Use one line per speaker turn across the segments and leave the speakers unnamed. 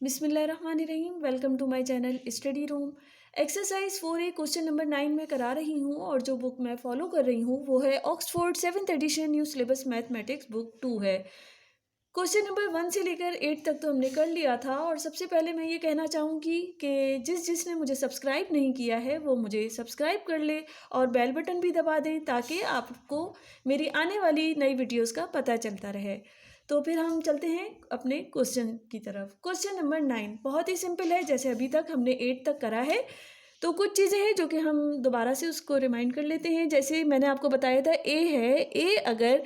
बिस्मिल्लाहिर्रहमानिर्रहीम। Welcome to my channel study room. Exercise 4A question number 9 में करा रही हूँ और जो बुक मैं फॉलो कर रही हूँ वो है Oxford 7th edition new syllabus mathematics book 2 है। क्वेश्चन नंबर 1 से लेकर 8 तक तो हमने कर लिया था। और सबसे पहले मैं ये कहना चाहूँगी कि जिसने मुझे सब्सक्राइब नहीं किया है वो मुझे सब्सक्राइब कर ले और बेल बटन भी दबा दें ताकि आपको मेरी आने वाली नई वीडियोस का पता चलता रहे। तो फिर हम चलते हैं अपने क्वेश्चन की तरफ। क्वेश्चन नंबर 9 बहुत ही सिंपल है, जैसे अभी तक हमने 8 तक करा है। तो कुछ चीज़ें हैं जो कि हम दोबारा से उसको रिमाइंड कर लेते हैं। जैसे मैंने आपको बताया था ए है, ए अगर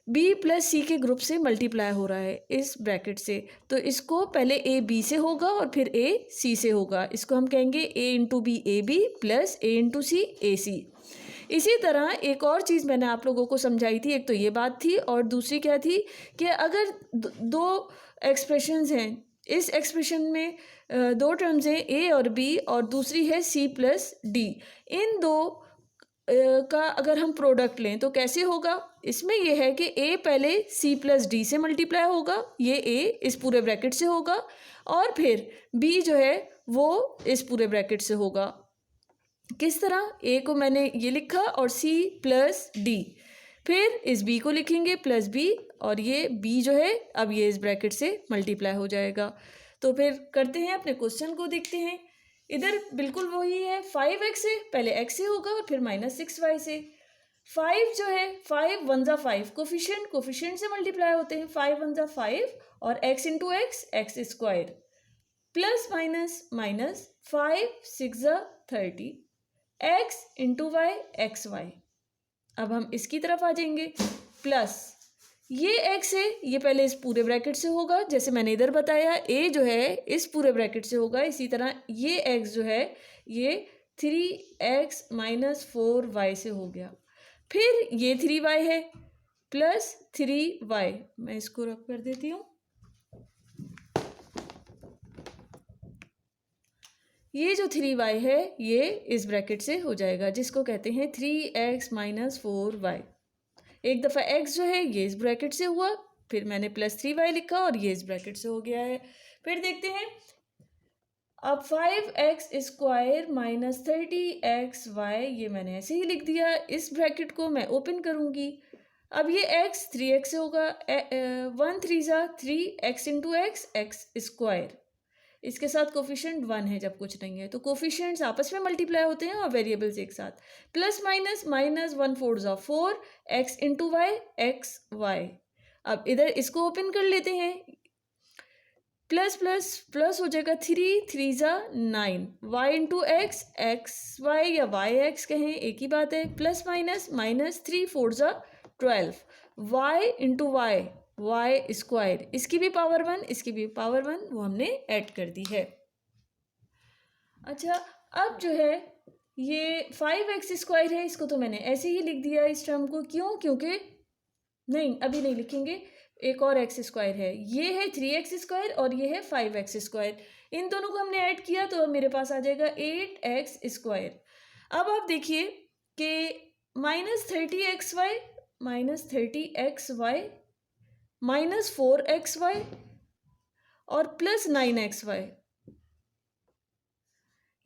बी प्लस सी के ग्रुप से मल्टीप्लाई हो रहा है इस ब्रैकेट से, तो इसको पहले ए बी से होगा और फिर ए सी से होगा। इसको हम कहेंगे A into B A B plus A into C A C. इसी तरह एक और चीज़ मैंने आप लोगों को समझाई थी, एक तो ये बात थी और दूसरी क्या थी कि अगर दो एक्सप्रेशंस हैं, इस एक्सप्रेशन में दो टर्म्स हैं ए और बी और दूसरी है सी प्लस डी, इन दो का अगर हम प्रोडक्ट लें तो कैसे होगा। इसमें यह है कि ए पहले सी प्लस डी से मल्टीप्लाई होगा, ये ए इस पूरे ब्रैकेट से होगा, और फिर बी जो है वो इस पूरे ब्रैकेट से होगा। किस तरह, ए को मैंने ये लिखा और सी प्लस डी, फिर इस बी को लिखेंगे प्लस बी, और ये बी जो है अब ये इस ब्रैकेट से मल्टीप्लाई हो जाएगा। तो फिर करते हैं अपने क्वेश्चन को, देखते हैं। इधर बिल्कुल वही है, 5x है, पहले x से होगा और फिर -6y से। 5 जो है, 5 1 जा 5, कोफिशिएंट से मल्टीप्लाई होते हैं, 5 1 जा 5 और x into x square, plus minus minus 5 6 जा 30, x into y x y. अब हम इसकी तरफ आ जाएंगे, प्लस ये x है, ये पहले इस पूरे ब्रैकेट से होगा, जैसे मैंने इधर बताया a जो है इस पूरे ब्रैकेट से होगा। इसी तरह ये x जो है ये 3x माइनस 4y से हो गया। फिर ये 3y है प्लस 3y, मैं इसको रब कर देती हूँ। ये जो 3y है ये इस ब्रैकेट से हो जाएगा, जिसको कहते हैं 3x माइनस 4y। एक दफ़ा x जो है ये इस ब्रैकेट से हुआ, फिर मैंने प्लस 3y लिखा और ये इस ब्रैकेट से हो गया है। फिर देखते हैं, अब 5x स्क्वायर माइनस 30xy, ये मैंने ऐसे ही लिख दिया। इस ब्रैकेट को मैं ओपन करूँगी, अब ये x 3x से होगा, 1 3 जा 3, x इंटू एक्स स्क्वायर, इसके साथ कोफिशिएंट 1 है जब कुछ नहीं है, तो कोफिशिएंट्स आपस में मल्टीप्लाई होते हैं और वेरिएबल्स एक साथ। प्लस माइनस माइनस 1 4 जा 4, x into y x y. अब इधर इसको ओपन कर लेते हैं, प्लस प्लस प्लस हो जाएगा, 3 3 जा 9, y into x x y या वाई एक्स कहें एक ही बात है, प्लस माइनस माइनस 3 4 जा 12, y into y y square, इसकी भी पावर 1 इसकी भी पावर 1, वो हमने ऐड कर दी है। अच्छा, अब जो है ये 5x स्क्वायर है, इसको तो मैंने ऐसे ही लिख दिया इस टर्म को, क्यों, क्योंकि नहीं अभी नहीं लिखेंगे, एक और एक्स स्क्वायर है, ये है 3x स्क्वायर और ये है 5x स्क्वायर, इन दोनों को हमने ऐड किया तो अब मेरे पास आ जाएगा 8x स्क्वायर। अब आप देखिए कि -30xy -4xy और प्लस 9xy,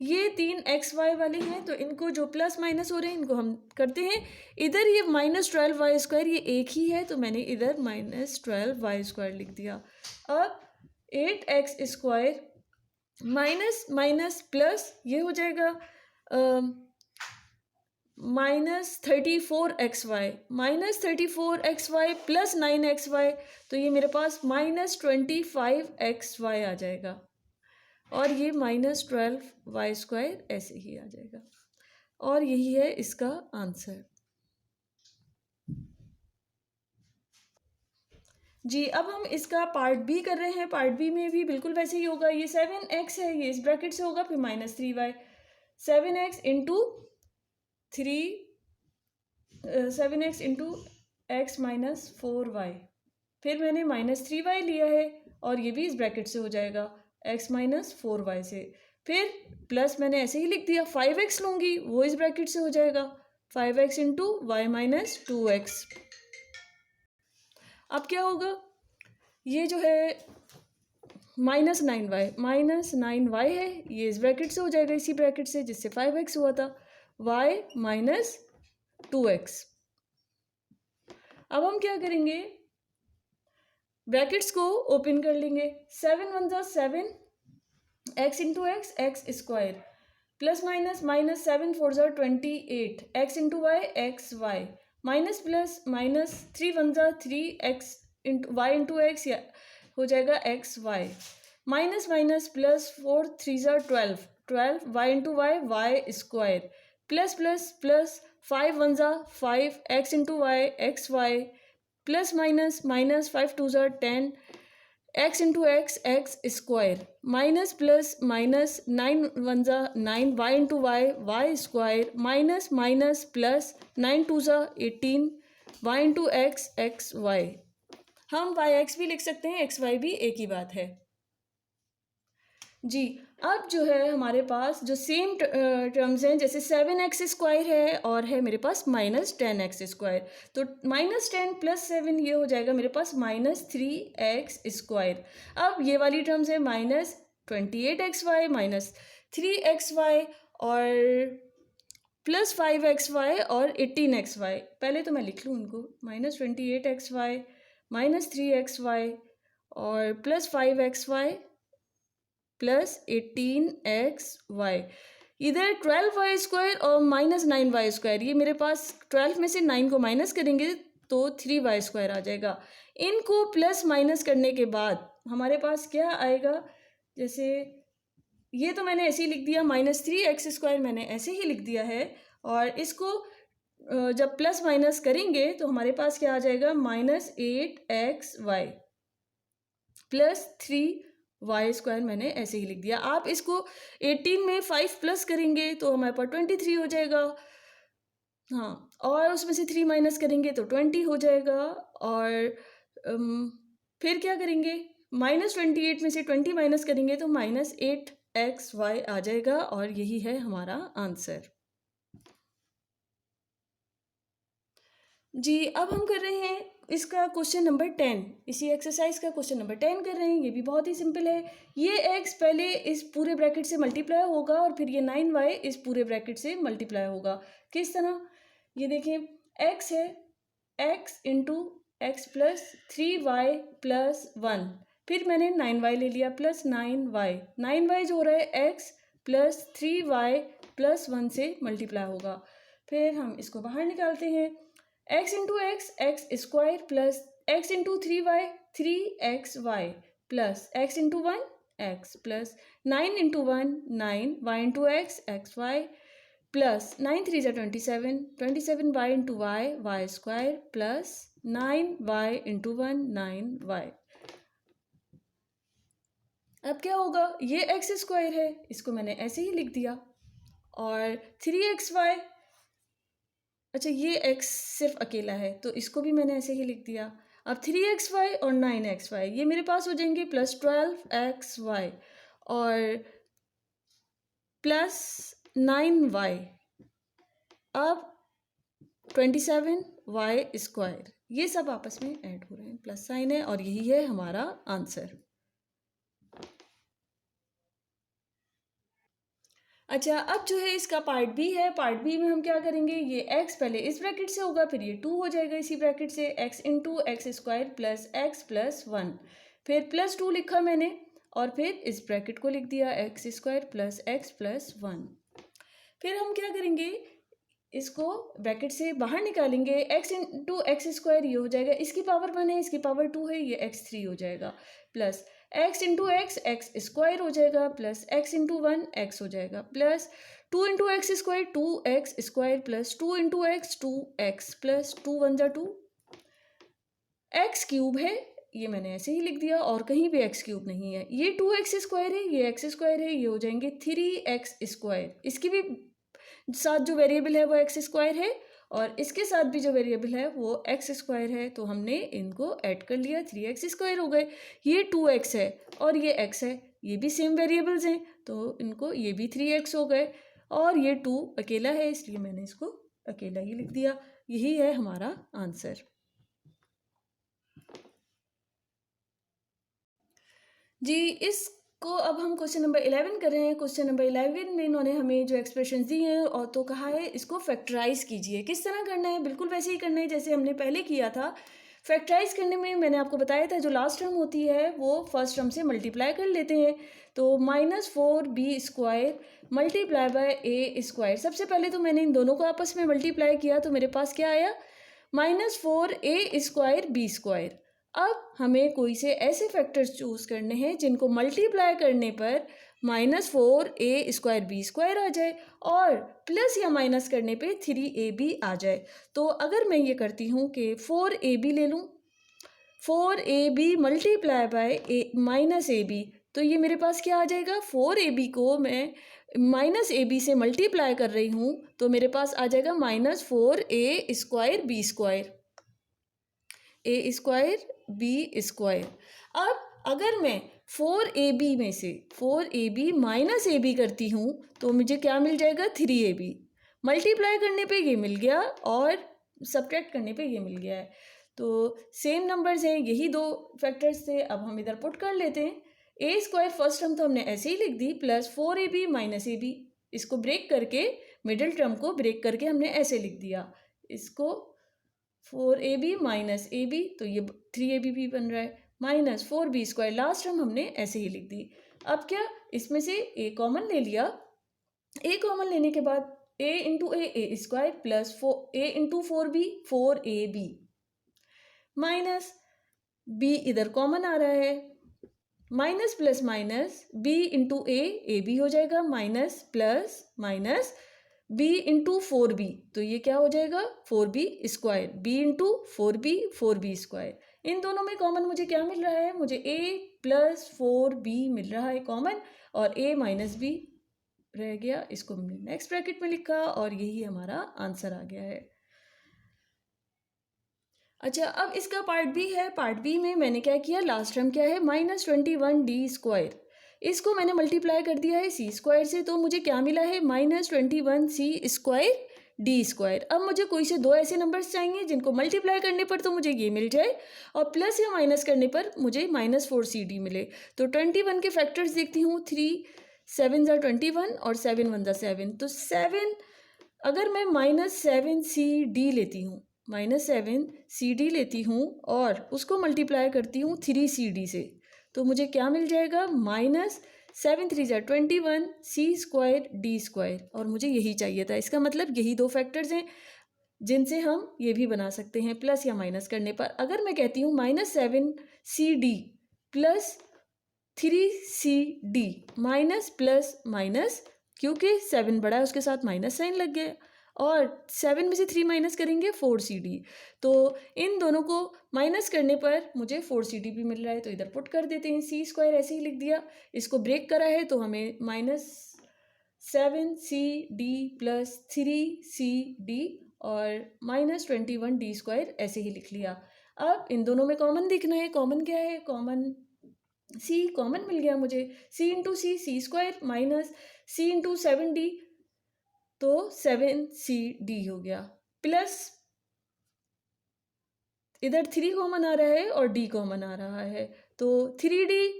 ये 3 xy वाले हैं, तो इनको जो प्लस माइनस हो रहे हैं इनको हम करते हैं। इधर ये -12y² ये एक ही है, तो मैंने इधर -12y² लिख दिया। अब 8x square minus minus plus ये हो जाएगा -34xy प्लस 9xy, तो ये मेरे पास -25xy आ जाएगा, और ये -12y² ऐसे ही आ जाएगा, और यही है इसका आंसर जी। अब हम इसका पार्ट बी कर रहे हैं, पार्ट बी में भी बिल्कुल वैसे ही होगा। ये 7x है, ये इस ब्रैकेट से होगा, फिर -3y, 7x into 7x into x minus 4y, फिर मैंने -3y लिया है और ये भी इस ब्रैकेट से हो जाएगा x माइनस 4y से, फिर प्लस मैंने ऐसे ही लिख दिया, 5x लूँगी वो इस ब्रैकेट से हो जाएगा 5x into Y minus 2x। अब क्या होगा, ये जो है -9y है, ये इस ब्रैकेट से हो जाएगा, इसी ब्रैकेट से जिससे 5x हुआ था, y माइनस 2x। अब हम क्या करेंगे, ब्रैकेट्स को ओपन कर लेंगे। 7 वन ज़ा 7, x into x x square, plus minus minus 7 four ज़ा 28, x into y x y, minus plus minus 3 one ज़ा 3, x into y into x हो जाएगा x y, minus minus plus 4 three ज़ा 12, 12 y into y y square, plus plus plus 5 one ज़ा 5, x into y x y, plus minus minus 5 two ज़ा 10, x into x x square, minus plus minus 9 one ज़ा 9, y into y y square, minus minus plus 9 two ज़ा 18, y into x x y. हम y x भी लिख सकते हैं, x Y भी एक ही बात है जी। अब जो है हमारे पास जो सेम टर्म्स हैं, जैसे 7x स्क्वायर है और है मेरे पास -10x स्क्वायर, तो -10 प्लस 7 ये हो जाएगा मेरे पास -3x स्क्वायर। अब ये वाली टर्म्स है -28xy -3xy और प्लस 5xy और 18xy। पहले तो मैं लिख लूँ उनको, -28xy -3xy और प्लस 5xy प्लस 18xy। इधर 12y स्क्वायर और -9y स्क्वायर, ये मेरे पास 12 में से 9 को माइनस करेंगे तो 3y स्क्वायर आ जाएगा। इनको प्लस माइनस करने के बाद हमारे पास क्या आएगा, जैसे ये तो मैंने ऐसे ही लिख दिया, -3x स्क्वायर मैंने ऐसे ही लिख दिया है, और इसको जब प्लस माइनस करेंगे तो हमारे पास क्या आ जाएगा, -8xy प्लस 3y स्क्वायर मैंने ऐसे ही लिख दिया। आप इसको 18 में 5 प्लस करेंगे तो हमारे पास 23 हो जाएगा, हाँ, और उसमें से 3 माइनस करेंगे तो 20 हो जाएगा, और फिर क्या करेंगे, -28 में से 20 माइनस करेंगे तो -8xy आ जाएगा, और यही है हमारा आंसर जी। अब हम कर रहे हैं इसका क्वेश्चन नंबर 10, इसी एक्सरसाइज का क्वेश्चन नंबर 10 कर रहे हैं। ये भी बहुत ही सिंपल है। ये x पहले इस पूरे ब्रैकेट से मल्टीप्लाई होगा और फिर ये 9y इस पूरे ब्रैकेट से मल्टीप्लाई होगा। किस तरह, ये देखें, x है, x into x plus 3y plus 1, फिर मैंने 9y ले लिया प्लस 9y जो हो रहा है x प्लस 3y प्लस 1 से मल्टीप्लाई होगा। फिर हम इसको बाहर निकालते हैं, x into x x square plus x into 3y 3xy plus x into 1 x plus 9 into 1 9 y into x x y plus 9 3 ज़ा 27 y into y y square plus 9y into 1 9y। अब क्या होगा, ये x square है, इसको मैंने ऐसे ही लिख दिया, और 3xy, अच्छा ये x सिर्फ अकेला है तो इसको भी मैंने ऐसे ही लिख दिया। अब 3xy और 9xy ये मेरे पास हो जाएंगे प्लस 12xy और प्लस 9y, अब 27y स्क्वायर, ये सब आपस में ऐड हो रहे हैं, प्लस साइन है, और यही है हमारा आंसर। अच्छा, अब जो है इसका पार्ट बी है। पार्ट बी में हम क्या करेंगे, ये x पहले इस ब्रैकेट से होगा, फिर ये 2 हो जाएगा इसी ब्रैकेट से, x into x square plus x plus 1, फिर प्लस 2 लिखा मैंने, और फिर इस ब्रैकेट को लिख दिया x square plus x plus 1। फिर हम क्या करेंगे, इसको ब्रैकेट से बाहर निकालेंगे, x इंटू एक्स स्क्वायर ये हो जाएगा, इसकी पावर 1 है, इसकी पावर 2 है, ये x3 हो जाएगा, plus x into x x square हो जाएगा, प्लस x इंटू 1 x हो जाएगा, plus 2 into x square 2x square plus 2 into x 2x plus 2 1 ज़ा 2, एक्स क्यूब है, ये मैंने ऐसे ही लिख दिया, और कहीं भी एक्स क्यूब नहीं है, ये 2x स्क्वायर है, ये एक्स स्क्वायर है, ये हो जाएंगे 3x स्क्वायर, इसकी भी साथ जो वेरिएबल है वो एक्स स्क्वायर है, और इसके साथ भी जो वेरिएबल है वो एक्स स्क्वायर है, तो हमने इनको ऐड कर लिया, 3x स्क्वायर हो गए। ये 2x है और ये x है, ये भी सेम वेरिएबल्स हैं, तो इनको ये भी 3x हो गए, और ये 2 अकेला है इसलिए मैंने इसको अकेला ही लिख दिया। यही है हमारा आंसर। जी, इसको अब हम क्वेश्चन नंबर 11 कर रहे हैं। क्वेश्चन नंबर 11 में इन्होंने हमें जो एक्सप्रेशंस दी हैं और तो कहा है इसको फैक्टराइज़ कीजिए। किस तरह करना है? बिल्कुल वैसे ही करना है जैसे हमने पहले किया था। फैक्टराइज़ करने में मैंने आपको बताया था जो लास्ट टर्म होती है वो फर्स्ट टर्म से मल्टीप्लाई कर लेते हैं। तो -4b² मल्टीप्लाई बाय a²। सबसे पहले तो मैंने इन दोनों को आपस में मल्टीप्लाई किया तो मेरे पास क्या आया? -4a²b²। अब हमें कोई से ऐसे फैक्टर्स चूज करने हैं जिनको मल्टीप्लाई करने पर -4a²b² आ जाए और प्लस या माइनस करने पे 3ab आ जाए। तो अगर मैं ये करती हूँ कि 4ab ले लूँ, 4ab मल्टीप्लाई बाय -ab, तो ये मेरे पास क्या आ जाएगा? 4ab को मैं -ab से मल्टीप्लाई कर रही हूँ तो मेरे पास आ जाएगा -4a²b²। a²b²। अब अगर मैं 4ab में से 4ab -ab करती हूँ तो मुझे क्या मिल जाएगा? 3ab। मल्टीप्लाई करने पे ये मिल गया और सब्ट्रैक्ट करने पे ये मिल गया है। तो सेम नंबर्स हैं, यही दो फैक्टर्स थे। अब हम इधर पुट कर लेते हैं। a² फर्स्ट टर्म तो हमने ऐसे ही लिख दी प्लस 4ab -ab। इसको ब्रेक करके मिडिल टर्म को ब्रेक करके हमने ऐसे लिख दिया। इसको 4ab -ab, तो ये 3ab भी बन रहा है, -4b² लास्ट टर्म हमने ऐसे ही लिख दी। अब क्या इसमें से a कॉमन ले लिया। a कॉमन लेने के बाद a into a² plus a into 4b 4ab minus b इधर कॉमन आ रहा है, minus plus minus b into a b हो जाएगा, minus plus minus b into 4b, तो ये क्या हो जाएगा? 4b²। b into 4b 4b²। इन दोनों में कॉमन मुझे क्या मिल रहा है? मुझे a प्लस 4b मिल रहा है कॉमन और a माइनस b रह गया। इसको हमने नेक्स्ट ब्रैकेट में लिखा और यही हमारा आंसर आ गया है। अच्छा, अब इसका पार्ट बी है। पार्ट बी में मैंने क्या किया? लास्ट टर्म क्या है? -21d²। इसको मैंने मल्टीप्लाई कर दिया है c² से, तो मुझे क्या मिला है? -21c²d²। अब मुझे कोई से दो ऐसे नंबर्स चाहिए जिनको मल्टीप्लाई करने पर तो मुझे ये मिल जाए और प्लस या माइनस करने पर मुझे -4cd मिले। तो 21 के फैक्टर्स देखती हूँ। 3 7 ज़ा 21 और 7 1 ज़ा 7। तो 7 अगर मैं -7cd लेती हूँ, -7cd लेती हूँ और उसको मल्टीप्लाई करती हूँ 3cd से, तो मुझे क्या मिल जाएगा? -7 3 ज़ा 21 c²d²। और मुझे यही चाहिए था। इसका मतलब यही दो फैक्टर्स हैं जिनसे हम ये भी बना सकते हैं प्लस या माइनस करने पर। अगर मैं कहती हूँ -7cd plus 3cd minus plus minus, क्योंकि 7 बड़ा है उसके साथ माइनस साइन लग गया और 7 में से 3 माइनस करेंगे 4cd। तो इन दोनों को माइनस करने पर मुझे 4cd भी मिल रहा है, तो इधर पुट कर देते हैं। c² ऐसे ही लिख दिया। इसको ब्रेक करा है तो हमें -7cd प्लस 3cd और -21d² ऐसे ही लिख लिया। अब इन दोनों में कॉमन देखना है। कॉमन क्या है? कॉमन c कॉमन मिल गया मुझे। c into c² minus c into 7d, तो 7cd हो गया, प्लस इधर 3 कॉमन आ रहा है और d कॉमन आ रहा है, तो 3d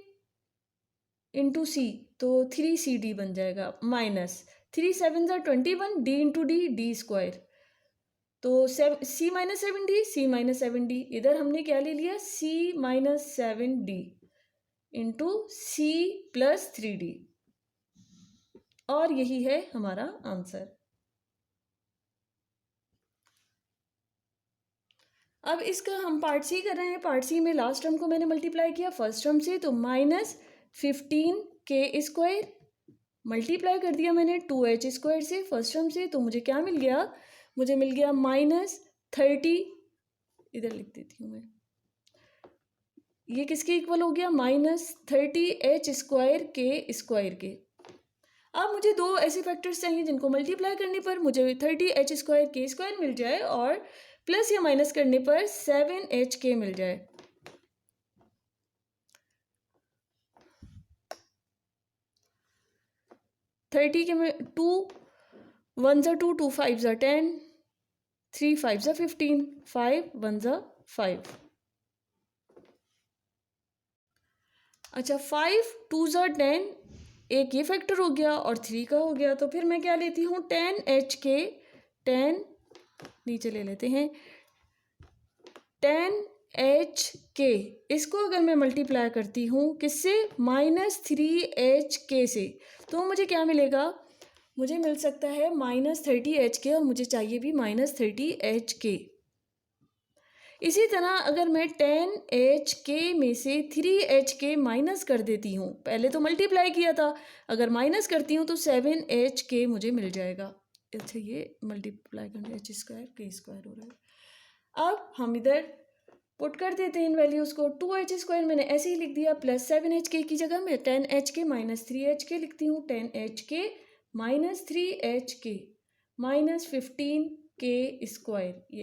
इंटू c, तो 3cd बन जाएगा, माइनस 3 7 ज़ा 21 d इंटू d² तो c minus 7d c minus 7d। इधर हमने क्या ले लिया? c minus 7d into c plus 3d और यही है हमारा आंसर। अब इसका हम पार्ट सी कर रहे हैं। पार्ट सी में लास्ट टर्म को मैंने मल्टीप्लाई किया फर्स्ट टर्म से, तो -15k² मल्टीप्लाई कर दिया मैंने 2h² से फर्स्ट टर्म से, तो मुझे क्या मिल गया? मुझे मिल गया -30, इधर लिख देती हूँ मैं, ये किसके इक्वल हो गया? -30h² के। अब मुझे दो ऐसे फैक्टर्स चाहिए जिनको मल्टीप्लाई करने पर मुझे 30h² k² मिल जाए और प्लस या माइनस करने पर 7hk मिल जाए। थर्टी के में 2 1 ज़ा 2 2 5 ज़ा 10 3 5 ज़ा 15 5 1 ज़ा 5। अच्छा 5 2 ज़ा 10, एक ये फैक्टर हो गया और 3 का हो गया। तो फिर मैं क्या लेती हूँ 10 10 नीचे ले लेते हैं 10 इसको अगर मैं मल्टीप्लाई करती हूँ किससे -3 से, तो मुझे क्या मिलेगा, मुझे मिल सकता है -30 और मुझे चाहिए भी -30 इसी तरह अगर मैं 10 में से 3 माइनस कर देती हूँ, पहले तो मल्टीप्लाई किया था, अगर माइनस करती हूँ तो 7 मुझे मिल जाएगा। अच्छा ये मल्टीप्लाई करने h² हो रहा है। अब हम इधर पुट कर देते हैं इन वैल्यूज़ को। 2h² मैंने ऐसे ही लिख दिया, प्लस 7h की जगह मैं 10h माइनस 3h लिखती हूँ। 10h माइनस 3h माइनस 15 ये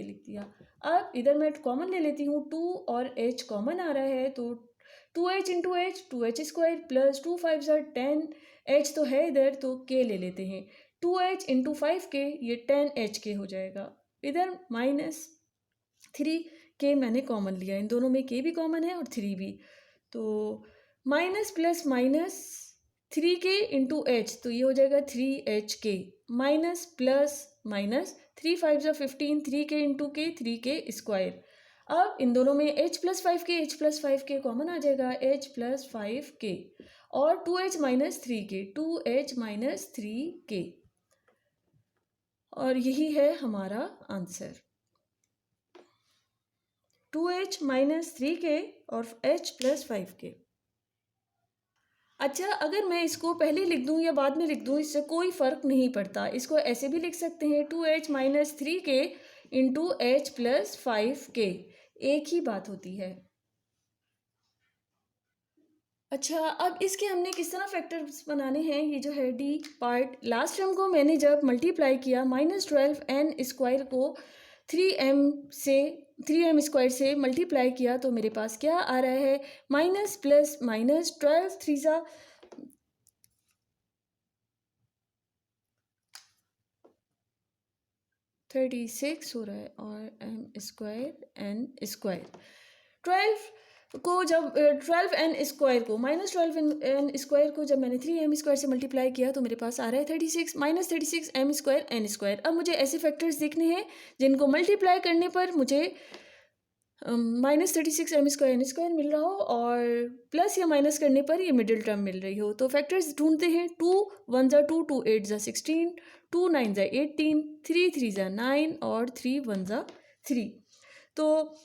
लिख दिया। अब इधर मैं कॉमन ले लेती हूँ, 2 और h कॉमन आ रहा है तो 2h into H 2h² plus 2 5 10, h तो है इधर तो k ले लेते हैं। 2h इंटू 5k ये 10h हो जाएगा। इधर -3k मैंने कॉमन लिया, इन दोनों में k भी कॉमन है और 3 भी, तो minus plus minus 3k into H तो ये हो जाएगा 3hk minus plus minus 3 5 15 3k into के 3k²। अब इन दोनों में h प्लस 5k कॉमन आ जाएगा, h प्लस 5k और 2h माइनस 3k और यही है हमारा आंसर 2h माइनस 3k और h प्लस 5k। अच्छा अगर मैं इसको पहले लिख दूँ या बाद में लिख दूँ इससे कोई फ़र्क नहीं पड़ता, इसको ऐसे भी लिख सकते हैं 2h minus 3k into h plus 5k, एक ही बात होती है। अच्छा अब इसके हमने किस तरह फैक्टर्स बनाने हैं, ये जो है डी पार्ट, लास्ट टर्म को मैंने जब मल्टीप्लाई किया -12n² को 3m² से मल्टीप्लाई किया तो मेरे पास क्या आ रहा है, माइनस प्लस माइनस 12 3 ज़ा 36 हो रहा है और m²n² 12 को जब 12n² को -12n² को जब मैंने 3m² से मल्टीप्लाई किया तो मेरे पास आ रहा है 36 -36 m²n²। अब मुझे ऐसे फैक्टर्स देखने हैं जिनको मल्टीप्लाई करने पर मुझे -36 m²n² मिल रहा हो और प्लस या माइनस करने पर ये मिडिल टर्म मिल रही हो। तो फैक्टर्स ढूंढते हैं, 2 1 ज़ा 2 2 8 ज़ा 16 2 9 ज़ा 18 3 3 ज़ा 9 और 3 1 ज़ा 3। तो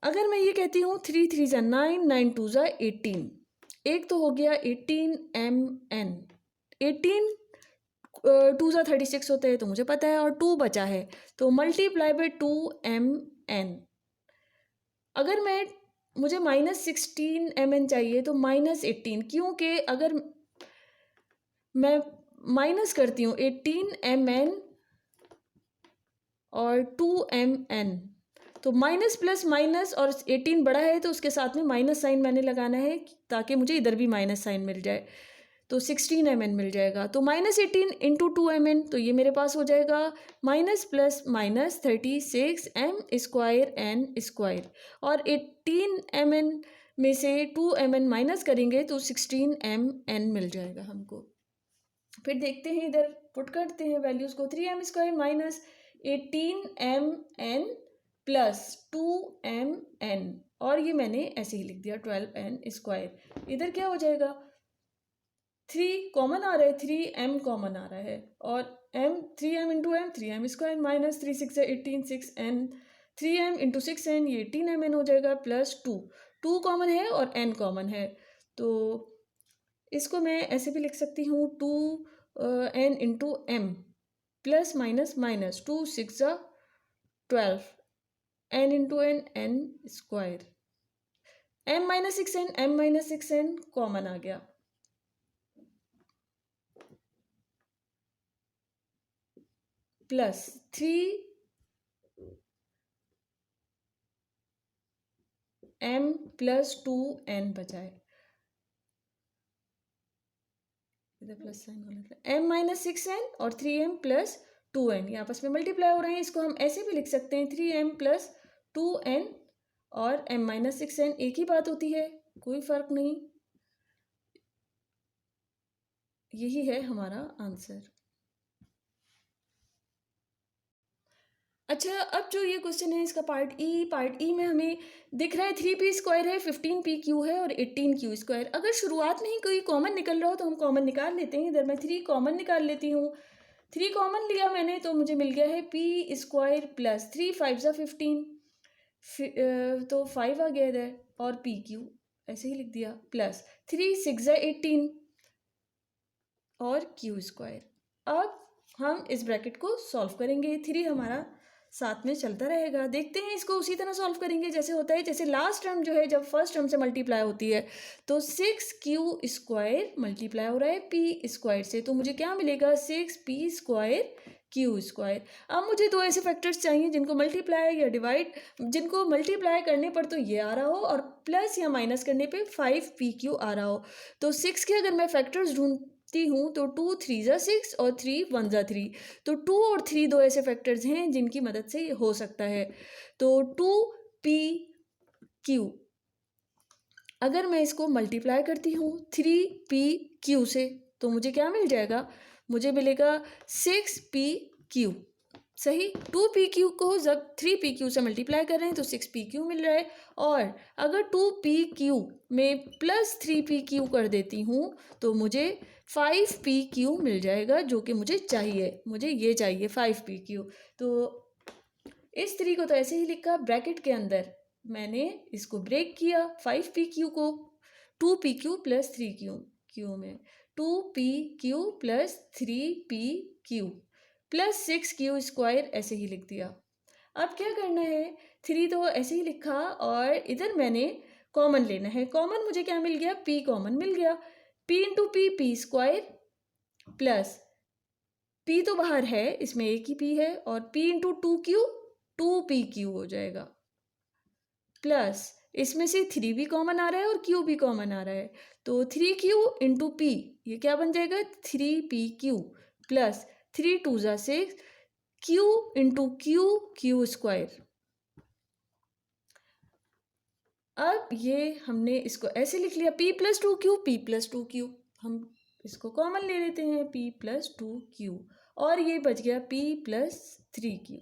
अगर मैं ये कहती हूँ 3 3 ज़ा 9 9 2 ज़ा 18, एक तो हो गया 18mn, 18 2 ज़ा 36 होता है तो मुझे पता है और 2 बचा है तो मल्टीप्लाई बाय 2mn। अगर मुझे -16mn चाहिए तो -18, क्योंकि अगर मैं माइनस करती हूँ 18mn और 2mn तो माइनस प्लस माइनस और 18 बड़ा है तो उसके साथ में माइनस साइन मैंने लगाना है ताकि मुझे इधर भी माइनस साइन मिल जाए, तो 16mn मिल जाएगा। तो -18 इंटू 2mn तो ये मेरे पास हो जाएगा माइनस प्लस माइनस 36m²n² और 18mn में से 2mn माइनस करेंगे तो 16mn मिल जाएगा हमको। फिर देखते हैं इधर पुट करते हैं वैल्यूज़ को, 3m² minus 18mn plus 2mn और ये मैंने ऐसे ही लिख दिया 12n²। इधर क्या हो जाएगा, 3 कॉमन आ रहा है, 3m कॉमन आ रहा है और m 3m into m 3m² minus 3 6 18 6n 3m into 6n ये 18mn हो जाएगा प्लस 2 कॉमन है और n कॉमन है तो इसको मैं ऐसे भी लिख सकती हूँ 2n into m plus minus minus 2 6 ज़ा 12 n into n² m minus 6n common आ गया प्लस 3m प्लस 2n बचाए, इधर प्लस साइन होना था, m माइनस 6n और 3m प्लस 2n ये आपस में मल्टीप्लाई हो रहे हैं। इसको हम ऐसे भी लिख सकते हैं 3m प्लस 2n और m माइनस 6n एक ही बात होती है, कोई फर्क नहीं। यही है हमारा आंसर। अच्छा, अब जो ये क्वेश्चन है इसका पार्ट ई में हमें दिख रहा है 3p² है, 15pq है और 18q²। अगर शुरुआत में ही कोई कॉमन निकल रहा हो तो हम कॉमन निकाल लेते हैं। इधर मैं 3 कॉमन निकाल लेती हूँ। 3 कॉमन लिया मैंने तो मुझे मिल गया है p² प्लस 3 5 ज़ा 15, तो 5 आ गया इधर, और pq ऐसे ही लिख दिया, प्लस 3 6 ज़ा 18 और q²। अब हम इस ब्रैकेट को सॉल्व करेंगे। 3 हमारा साथ में चलता रहेगा। देखते हैं इसको उसी तरह सॉल्व करेंगे जैसे होता है, जैसे लास्ट टर्म जो है जब फर्स्ट टर्म से मल्टीप्लाई होती है तो 6q² मल्टीप्लाई हो रहा है p² से, तो मुझे क्या मिलेगा 6p² q²। अब मुझे दो ऐसे फैक्टर्स चाहिए जिनको मल्टीप्लाई या डिवाइड, जिनको मल्टीप्लाई करने पर तो ये आ रहा हो और प्लस या माइनस करने पे 5pq आ रहा हो। तो 6 के अगर मैं फैक्टर्स ढूंढती हूँ तो 2 3 ज़ा 6 और 3 1 ज़ा 3, तो 2 और 3 दो ऐसे फैक्टर्स हैं जिनकी मदद से ये हो सकता है। तो 2pq अगर मैं इसको मल्टीप्लाई करती हूँ 3pq से तो मुझे क्या मिल जाएगा, मुझे मिलेगा 6pq। सही, 2pq को जब 3pq से मल्टीप्लाई कर रहे हैं तो 6pq मिल रहा है, और अगर 2pq में प्लस 3pq कर देती हूँ तो मुझे 5pq मिल जाएगा, जो कि मुझे चाहिए, मुझे ये चाहिए 5pq। तो इस 3 को तो ऐसे ही लिखा, ब्रैकेट के अंदर मैंने इसको ब्रेक किया 5pq को 2pq प्लस 3q में, 2pq plus 3pq plus 6q² ऐसे ही लिख दिया। अब क्या करना है, 3 तो ऐसे ही लिखा और इधर मैंने कॉमन लेना है। कॉमन मुझे क्या मिल गया, p कॉमन मिल गया, p into p² plus p तो बाहर है, इसमें एक ही p है, और p इंटू 2q 2pq हो जाएगा, प्लस इसमें से 3 भी कॉमन आ रहा है और q भी कॉमन आ रहा है, तो 3q इंटू p ये क्या बन जाएगा 3pq प्लस 3 2 ज़ा 6 q इंटू q²। अब ये हमने इसको ऐसे लिख लिया p plus 2q p plus 2q, हम इसको कॉमन ले लेते हैं p प्लस 2q, और ये बच गया p प्लस 3q।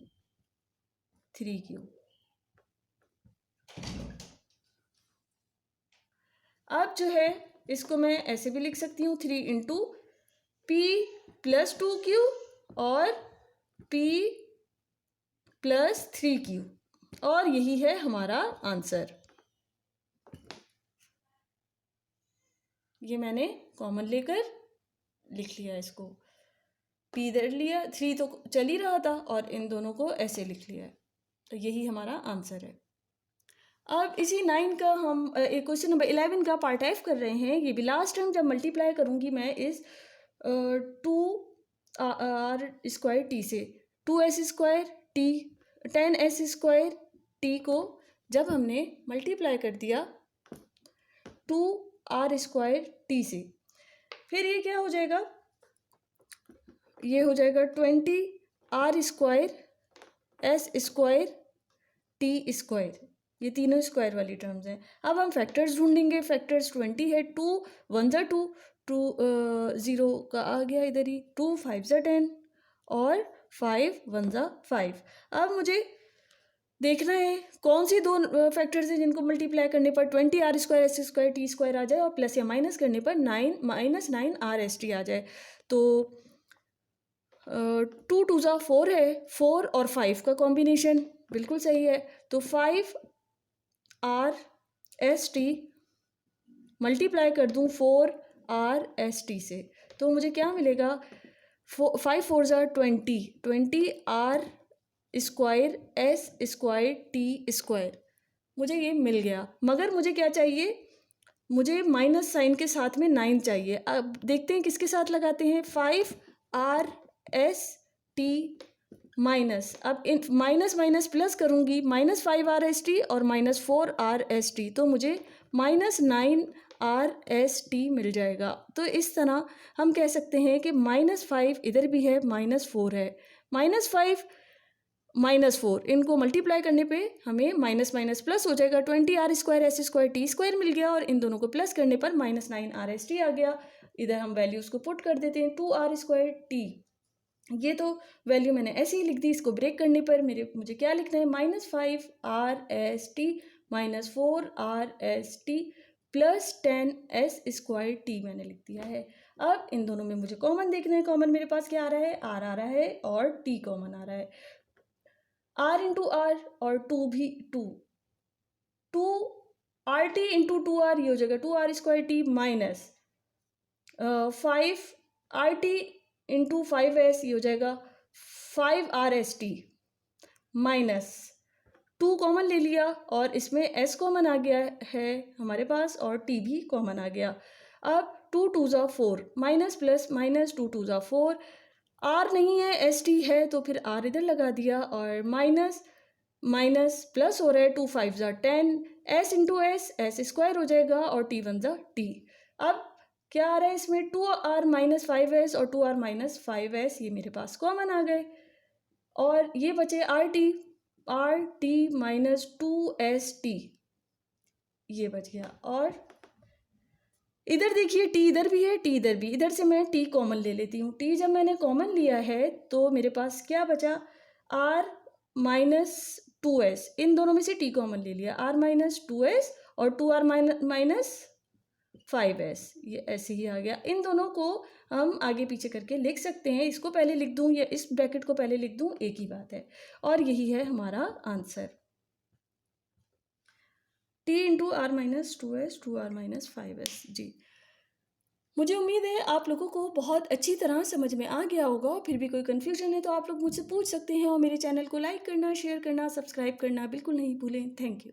अब जो है इसको मैं ऐसे भी लिख सकती हूँ 3 इंटू p प्लस 2q और p प्लस 3q, और यही है हमारा आंसर। ये मैंने कॉमन लेकर लिख लिया, इसको p इधर लिया, 3 तो चल ही रहा था और इन दोनों को ऐसे लिख लिया, तो यही हमारा आंसर है। अब इसी 9 का हम क्वेश्चन नंबर 11 का पार्ट एफ कर रहे हैं। ये भी लास्ट टाइम जब मल्टीप्लाई करूँगी मैं इस 2r² से 2s² t 10s² t को जब हमने मल्टीप्लाई कर दिया 2r² t से, फिर ये क्या हो जाएगा, ये हो जाएगा 20r² s² t²। ये तीनों स्क्वायर वाली टर्म्स हैं। अब हम फैक्टर्स ढूंढेंगे। फैक्टर्स 20 है, 2 1 ज़ा 2 2 0 का आ गया इधर ही, 2 5 ज़ा 10 और 5 1 ज़ा 5। अब मुझे देखना है कौन सी दो फैक्टर्स हैं जिनको मल्टीप्लाई करने पर 20r² s² t² आ जाए और प्लस या माइनस करने पर 9 -9r आ जाए। तो 2 2 ज़ा 4 है, 4 और 5 का कॉम्बिनेशन बिल्कुल सही है, तो 5r मल्टीप्लाई कर दूँ 4r से, तो मुझे क्या मिलेगा 5 4 ज़ा 20 20r² s² t², मुझे ये मिल गया। मगर मुझे क्या चाहिए, मुझे माइनस साइन के साथ में 9 चाहिए। अब देखते हैं किसके साथ लगाते हैं, 5r s t माइनस, अब इन माइनस माइनस प्लस करूँगी, -5r और -4r तो मुझे -9r मिल जाएगा। तो इस तरह हम कह सकते हैं कि -5 इधर भी है, -4 है, -5 -4 इनको मल्टीप्लाई करने पे हमें माइनस माइनस प्लस हो जाएगा, 20r² s² t² मिल गया, और इन दोनों को प्लस करने पर -9r आ गया। इधर हम वैल्यूज़ को पुट कर देते हैं, 2r² t। ये तो वैल्यू मैंने ऐसे ही लिख दी। इसको ब्रेक करने पर मुझे क्या लिखना है, -5rs_t -4rs_t +10s² मैंने लिख दिया है। अब इन दोनों में मुझे कॉमन देखना है। कॉमन मेरे पास क्या आ रहा है, r आ रहा है और t कॉमन आ रहा है। r इंटू r और 2 भी 2 rt इंटू 2r ये हो जाएगा 2r² minus 5rt into 5s ये हो जाएगा 5rs_t माइनस 2 कॉमन ले लिया और इसमें s कॉमन आ गया है हमारे पास और t भी कॉमन आ गया। अब 2 2 ज़ा 4 माइनस प्लस माइनस 2 2 ज़ा 4, r नहीं है st है तो फिर r इधर लगा दिया और माइनस माइनस प्लस हो रहा है, 2 5 ज़ा 10, s इंटू s² हो जाएगा और t 1 ज़ा t। अब क्या आ रहा है इसमें, 2r माइनस 5s और 2r माइनस 5s ये मेरे पास कॉमन आ गए और ये बचे rt माइनस 2st ये बच गया। और इधर देखिए t इधर भी है, t इधर भी, इधर से मैं t कॉमन ले लेती हूँ। t जब मैंने कॉमन लिया है तो मेरे पास क्या बचा, r माइनस 2s, इन दोनों में से t कॉमन ले लिया, r माइनस 2s और 2r माइनस 5s ये ऐसे ही आ गया। इन दोनों को हम आगे पीछे करके लिख सकते हैं, इसको पहले लिख दूं या इस ब्रैकेट को पहले लिख दूं, एक ही बात है। और यही है हमारा answer, t into r minus 2s 2r minus 5s। जी, मुझे उम्मीद है आप लोगों को बहुत अच्छी तरह समझ में आ गया होगा। फिर भी कोई कन्फ्यूजन है तो आप लोग मुझसे पूछ सकते हैं और मेरे चैनल को लाइक करना, शेयर करना, सब्सक्राइब करना बिल्कुल नहीं भूलें। Thank you.